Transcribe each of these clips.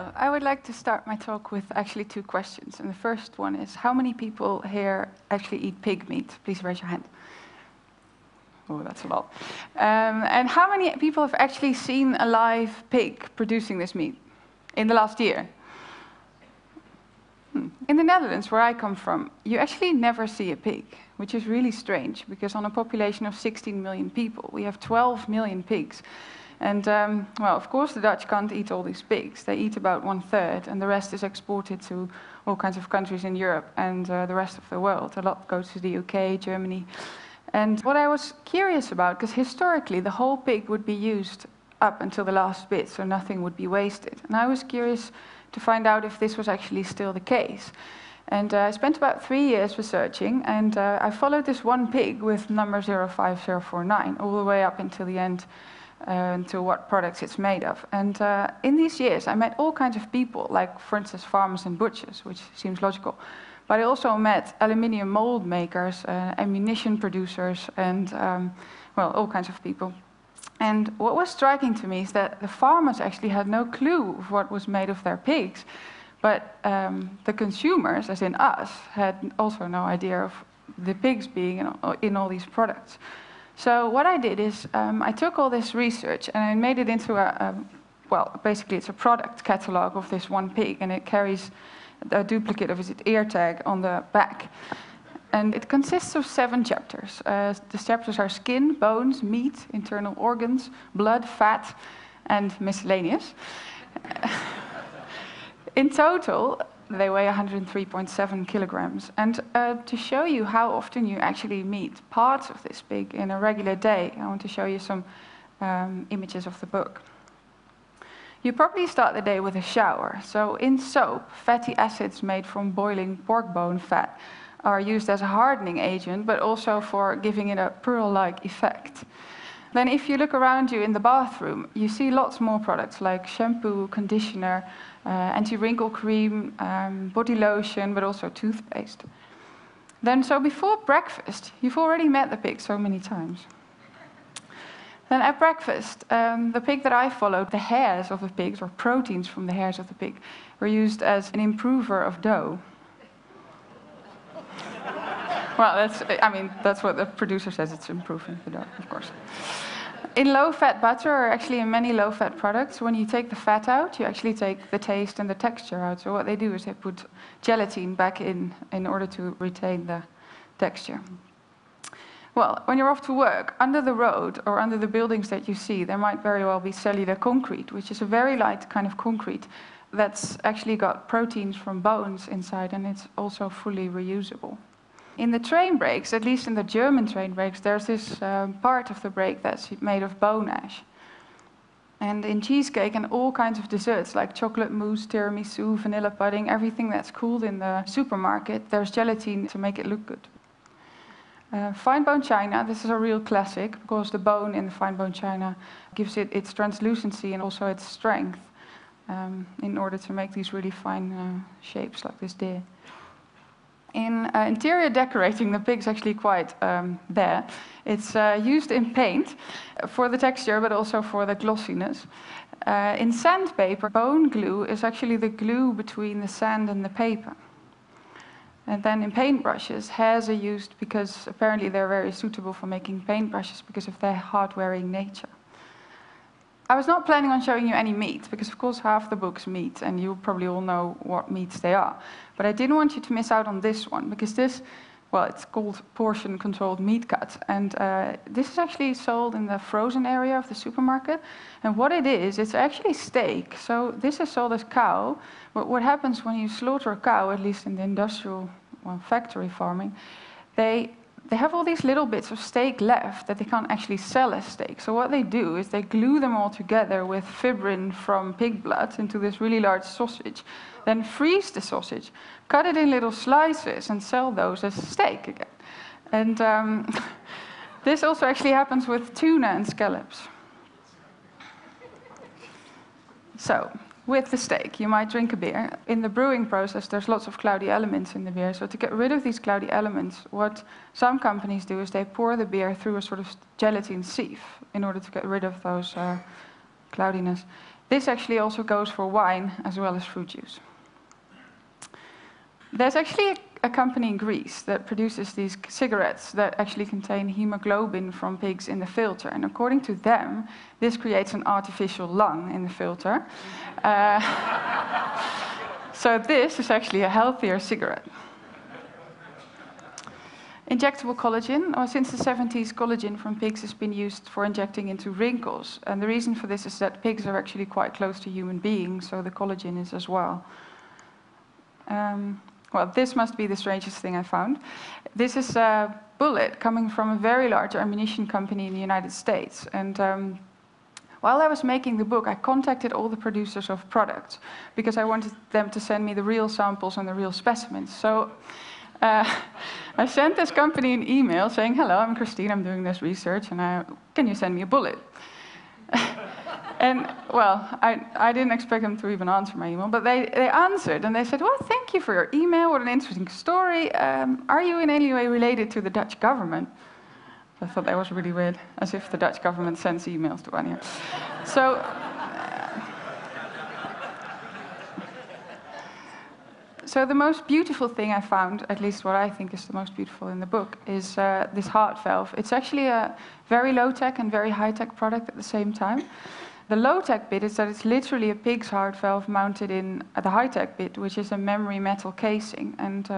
Hello, I would like to start my talk with actually two questions. And the first one is, how many people here actually eat pig meat? Please raise your hand. Oh, that's a lot. And how many people have actually seen a live pig producing this meat in the last year? In the Netherlands, where I come from, you actually never see a pig, which is really strange, because on a population of 16 million people, we have 12 million pigs. And, well, of course, the Dutch can't eat all these pigs. They eat about 1/3, and the rest is exported to all kinds of countries in Europe and the rest of the world. A lot goes to the UK, Germany. And what I was curious about, because historically the whole pig would be used up until the last bit, so nothing would be wasted. And I was curious to find out if this was actually still the case. And I spent about 3 years researching, and I followed this one pig with number 05049 all the way up until the end, to what products it's made of. And in these years, I met all kinds of people, like, for instance, farmers and butchers, which seems logical. But I also met aluminium mold makers, ammunition producers, and, well, all kinds of people. And what was striking to me is that the farmers actually had no clue of what was made of their pigs, but the consumers, as in us, had also no idea of the pigs being in all these products. So what I did is I took all this research and I made it into well, basically it's a product catalog of this one pig, and it carries a duplicate of its ear tag on the back. And it consists of 7 chapters. The chapters are skin, bones, meat, internal organs, blood, fat, and miscellaneous. In total, they weigh 103.7 kilograms. And to show you how often you actually meet parts of this pig in a regular day, I want to show you some images of the book. You probably start the day with a shower. So in soap, fatty acids made from boiling pork bone fat are used as a hardening agent, but also for giving it a pearl-like effect. Then if you look around you in the bathroom, you see lots more products like shampoo, conditioner, anti-wrinkle cream, body lotion, but also toothpaste. Then, so before breakfast, you've already met the pig so many times. Then at breakfast, the pig that I followed, the hairs of the pigs, or proteins from the hairs of the pig, were used as an improver of dough. Well, that's what the producer says, it's improving the dough, of course. In low-fat butter, or actually in many low-fat products, when you take the fat out, you actually take the taste and the texture out. So what they do is they put gelatin back in order to retain the texture. Well, when you're off to work, under the road or under the buildings that you see, there might very well be cellular concrete, which is a very light kind of concrete that's actually got proteins from bones inside, and it's also fully reusable. In the train brakes, at least in the German train brakes, there's this part of the brake that's made of bone ash. And in cheesecake and all kinds of desserts, like chocolate mousse, tiramisu, vanilla pudding, everything that's cooled in the supermarket, there's gelatin to make it look good. Fine bone china, this is a real classic, because the bone in the fine bone china gives it its translucency and also its strength in order to make these really fine shapes like this deer. In interior decorating, the pig's actually quite there. It's used in paint for the texture, but also for the glossiness. In sandpaper, bone glue is actually the glue between the sand and the paper. And then in paintbrushes, hairs are used because apparently they're very suitable for making paintbrushes because of their hard-wearing nature. I was not planning on showing you any meat, because of course half the book's meat, and you probably all know what meats they are. But I didn't want you to miss out on this one, because this, well, it's called portion-controlled meat cut. And this is actually sold in the frozen area of the supermarket. And what it is, it's actually steak. So this is sold as cow. But what happens when you slaughter a cow, at least in the industrial, well, factory farming, they have all these little bits of steak left that they can't actually sell as steak. So what they do is they glue them all together with fibrin from pig blood into this really large sausage, then freeze the sausage, cut it in little slices, and sell those as steak again. And this also actually happens with tuna and scallops. So, with the steak, you might drink a beer. In the brewing process, there's lots of cloudy elements in the beer. So to get rid of these cloudy elements, what some companies do is they pour the beer through a sort of gelatin sieve in order to get rid of those cloudiness. This actually also goes for wine as well as fruit juice. There's actually a company in Greece that produces these cigarettes that actually contain hemoglobin from pigs in the filter. And according to them, this creates an artificial lung in the filter. So this is actually a healthier cigarette. Injectable collagen. Since the 70s, collagen from pigs has been used for injecting into wrinkles. And the reason for this is that pigs are actually quite close to human beings, so the collagen is as well. Well, this must be the strangest thing I found. This is a bullet coming from a very large ammunition company in the United States. And while I was making the book, I contacted all the producers of products because I wanted them to send me the real samples and the real specimens. So I sent this company an email saying, "Hello, I'm Christine, I'm doing this research, and can you send me a bullet?" And, well, I didn't expect them to even answer my email, but they answered, and they said, "Well, thank you for your email, what an interesting story. Are you in any way related to the Dutch government?" I thought that was really weird, as if the Dutch government sends emails to anyone. So the most beautiful thing I found, at least what I think is the most beautiful in the book, is this heart valve. It's actually a very low-tech and very high-tech product at the same time. The low-tech bit is that it's literally a pig's heart valve mounted in the high-tech bit, which is a memory metal casing. And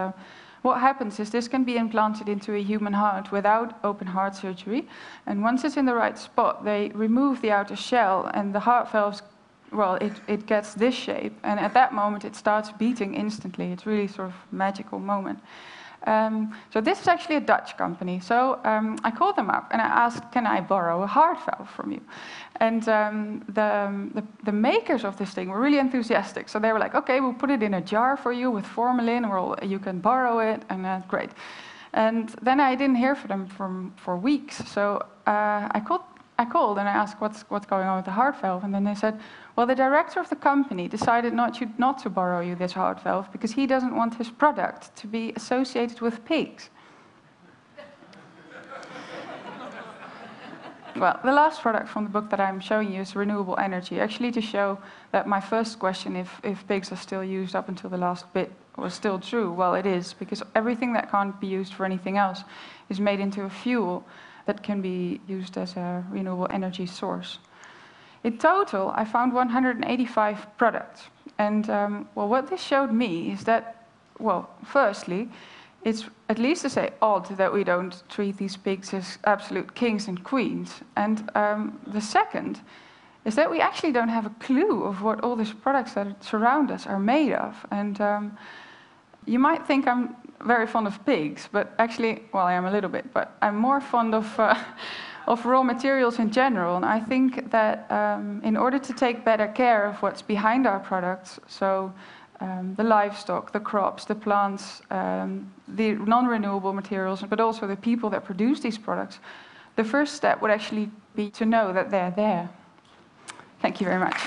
what happens is this can be implanted into a human heart without open heart surgery. And once it's in the right spot, they remove the outer shell, and the heart valves, well, it gets this shape, and at that moment it starts beating instantly. It's really sort of a magical moment. So this is actually a Dutch company. So I called them up and I asked, "Can I borrow a heart valve from you?" And the makers of this thing were really enthusiastic. So they were like, "Okay, we'll put it in a jar for you with formalin, or you can borrow it," and great. And then I didn't hear from them for weeks. So I called and I asked what's going on with the heart valve, and then they said, "Well, the director of the company decided not to borrow you this heart valve because he doesn't want his product to be associated with pigs." Well, the last product from the book that I'm showing you is renewable energy, actually to show that my first question, if pigs are still used up until the last bit, was still true. Well, it is, because everything that can't be used for anything else is made into a fuel that can be used as a renewable energy source. In total, I found 185 products. And well, what this showed me is that, well, firstly, it's at least to say odd that we don't treat these pigs as absolute kings and queens. And the second is that we actually don't have a clue of what all these products that surround us are made of. And you might think I'm very fond of pigs, but actually, well, I am a little bit, but I'm more fond of raw materials in general. And I think that in order to take better care of what's behind our products, so the livestock, the crops, the plants, the non-renewable materials, but also the people that produce these products, the first step would actually be to know that they're there. Thank you very much.